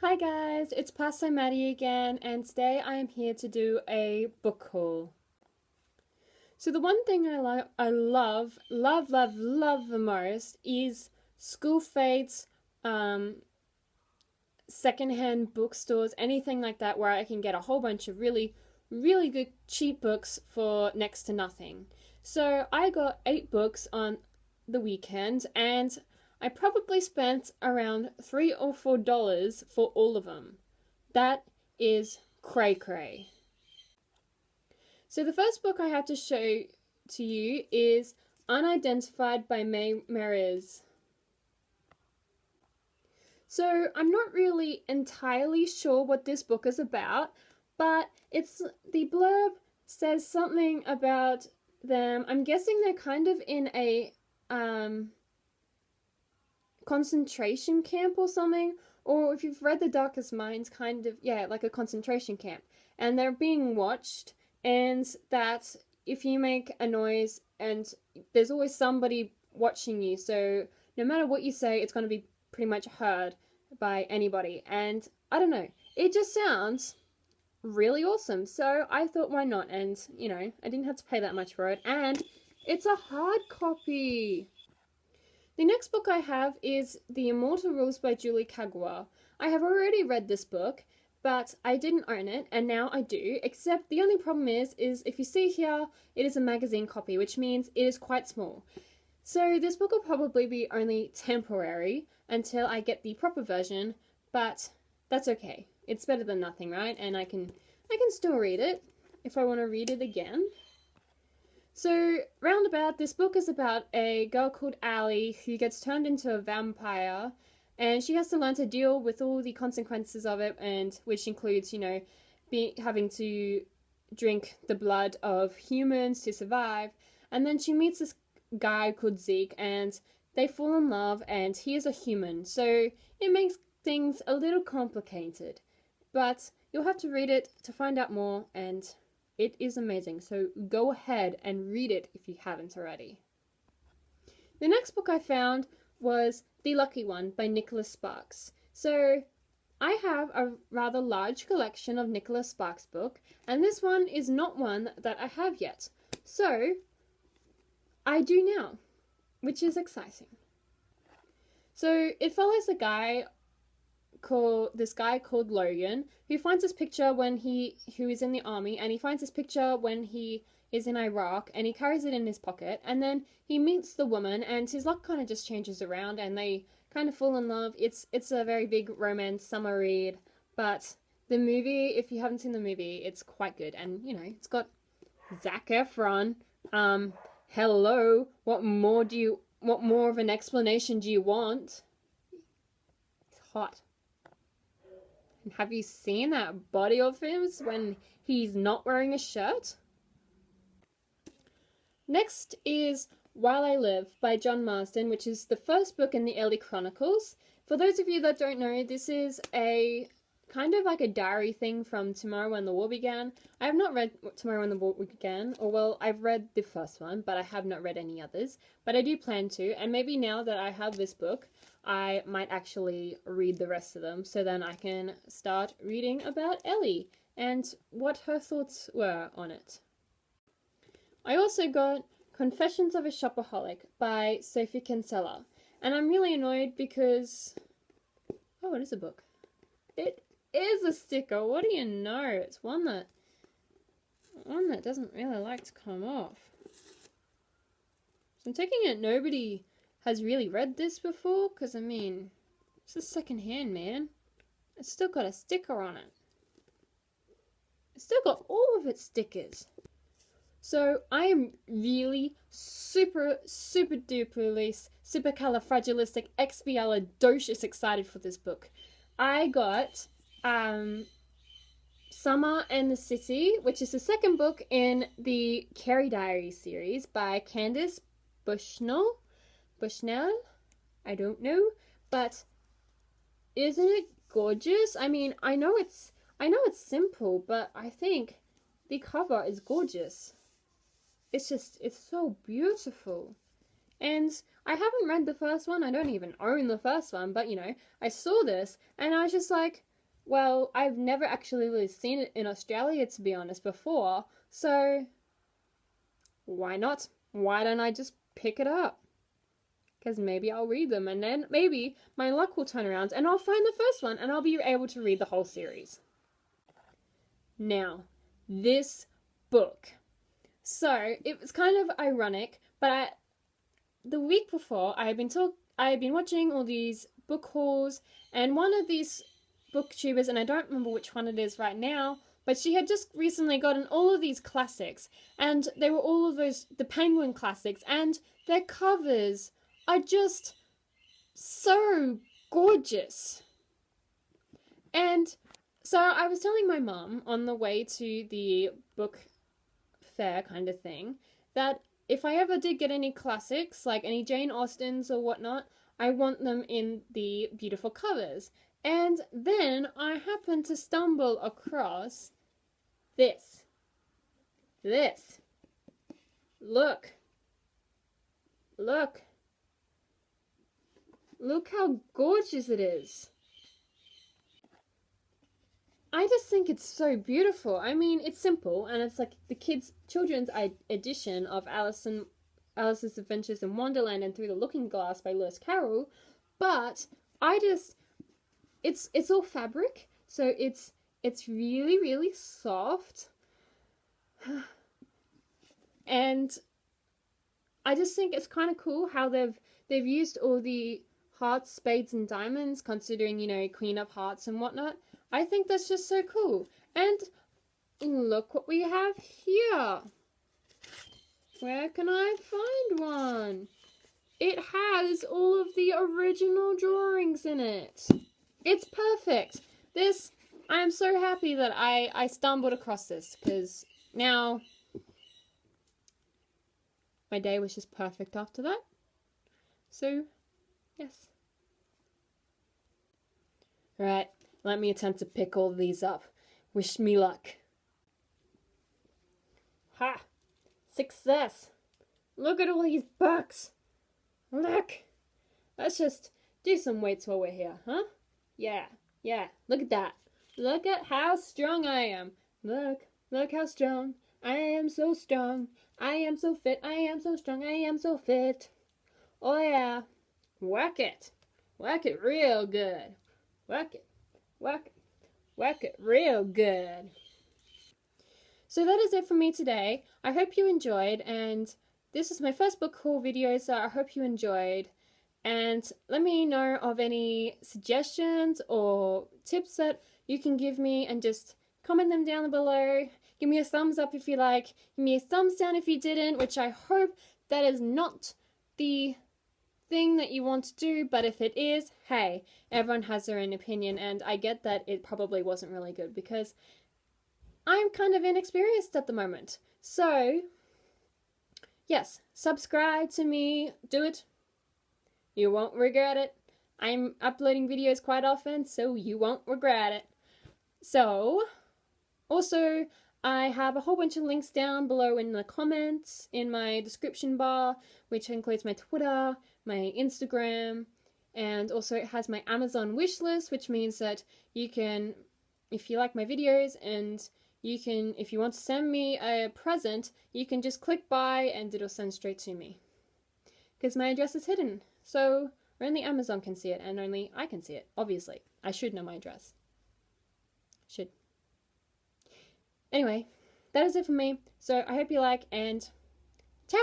Hi guys, it's Pastor Maddie again, and today I am here to do a book haul. So the one thing I love the most is School Fates, secondhand bookstores, anything like that, where I can get a whole bunch of really good cheap books for next to nothing. So I got 8 books on the weekend, and I probably spent around $3 or $4 for all of them. That is cray cray. So the first book I have to show to you is Unidentified by May Mariz. So I'm not really entirely sure what this book is about, but the blurb says something about them. I'm guessing they're kind of in a concentration camp or something, or if you've read The Darkest Minds, kind of, yeah, like a concentration camp. And they're being watched, and that if you make a noise, and there's always somebody watching you, so no matter what you say, it's going to be pretty much heard by anybody. And I don't know, it just sounds really awesome. So I thought, why not? And, I didn't have to pay that much for it. And it's a hard copy. The next book I have is The Immortal Rules by Julie Kagawa. I have already read this book, but I didn't own it, and now I do, except the only problem is if you see here, it is a magazine copy, which means it is quite small. So this book will probably be only temporary until I get the proper version, but that's okay. It's better than nothing, right? And I can still read it if I want to read it again. So, roundabout, this book is about a girl called Allie who gets turned into a vampire, and she has to learn to deal with all the consequences of it, and which includes, having to drink the blood of humans to survive. And then she meets this guy called Zeke, and they fall in love, and he is a human. So it makes things a little complicated, but you'll have to read it to find out more, and it is amazing, so go ahead and read it if you haven't already. The next book I found was The Lucky One by Nicholas Sparks. So I have a rather large collection of Nicholas Sparks books, and this one is not one that I have yet. So I do now, which is exciting. So it follows this guy called Logan, who finds this picture who is in the army, and he finds this picture when he is in Iraq, and he carries it in his pocket, and then he meets the woman, and his luck kind of just changes around, and they kind of fall in love. It's a very big romance summer read, but the movie, if you haven't seen the movie, it's quite good, and it's got Zac Efron. Hello, what more of an explanation do you want? It's hot. Have you seen that body of his when he's not wearing a shirt? Next is While I Live by John Marsden, which is the first book in the Ellie Chronicles. For those of you that don't know, this is a kind of like a diary thing from Tomorrow When the War Began. I have not read Tomorrow When the War Began, or well, I've read the first one, but I have not read any others. But I do plan to, and maybe now that I have this book, I might actually read the rest of them, so then I can start reading about Ellie and what her thoughts were on it. I also got Confessions of a Shopaholic by Sophie Kinsella, and I'm really annoyed because, oh, it is a book. It is a sticker. What do you know? It's one that doesn't really like to come off. So I'm taking it nobody has really read this before, because it's a second hand, man. It's still got a sticker on it. It's still got all of its stickers. So I am really super duperly supercalifragilisticexpialidocious excited for this book. I got Summer and the City, which is the second book in the Carrie Diary series by Candice Bushnell. I don't know, but isn't it gorgeous? I know it's simple, but I think the cover is gorgeous. It's so beautiful. And I haven't read the first one. I don't even own the first one, but I saw this and I was just like, well, I've never actually really seen it in Australia, to be honest, before. So why not? Why don't I just pick it up? Because maybe I'll read them, and then maybe my luck will turn around and I'll find the first one and I'll be able to read the whole series. Now, this book. So it was kind of ironic, but the week before I had been watching all these book hauls, and one of these booktubers, and I don't remember which one it is right now, but she had just recently gotten all of these classics, and they were all of the Penguin classics, and their covers are just so gorgeous. And so I was telling my mum on the way to the book fair kind of thing that if I ever did get any classics, like any Jane Austens or whatnot, I want them in the beautiful covers. And then I happened to stumble across this. Look. Look how gorgeous it is. I just think it's so beautiful. I mean, it's simple, and it's like the children's edition of Alice's Adventures in Wonderland and Through the Looking Glass by Lewis Carroll, but it's all fabric, so it's really, really soft, and I just think it's kind of cool how they've used all the hearts, spades, and diamonds, considering, you know, Queen of Hearts and whatnot. I think that's just so cool. And look what we have here. Where can I find one? It has all of the original drawings in it. It's perfect. I am so happy that I stumbled across this, because now my day was just perfect after that. So, yes. Right. Let me attempt to pick all these up. Wish me luck. Ha! Success! Look at all these books! Look! Let's just do some weights while we're here, huh? Yeah. Look at that. Look at how strong I am. Look how strong. I am so strong. I am so fit. I am so strong. I am so fit. Oh yeah. Whack it. Whack it real good. Whack it. Whack it real good. So that is it for me today. I hope you enjoyed, and this is my first book haul video, so I hope you enjoyed. And let me know of any suggestions or tips that you can give me, and just comment them down below. Give me a thumbs up if you like. Give me a thumbs down if you didn't, which I hope that is not the thing that you want to do, but if it is, hey, everyone has their own opinion, and I get that it probably wasn't really good because I'm kind of inexperienced at the moment. So yes, subscribe to me, do it. You won't regret it. I'm uploading videos quite often, so you won't regret it. So also, I have a whole bunch of links down below in the comments in my description bar, which includes my Twitter, my Instagram, and also it has my Amazon wish list, which means that you can, if you like my videos, and you can, if you want to send me a present, you can just click buy and it'll send straight to me. Because my address is hidden, so only Amazon can see it, and only I can see it, obviously. I should know my address. Should. Anyway, that is it for me, so I hope you like, and ciao!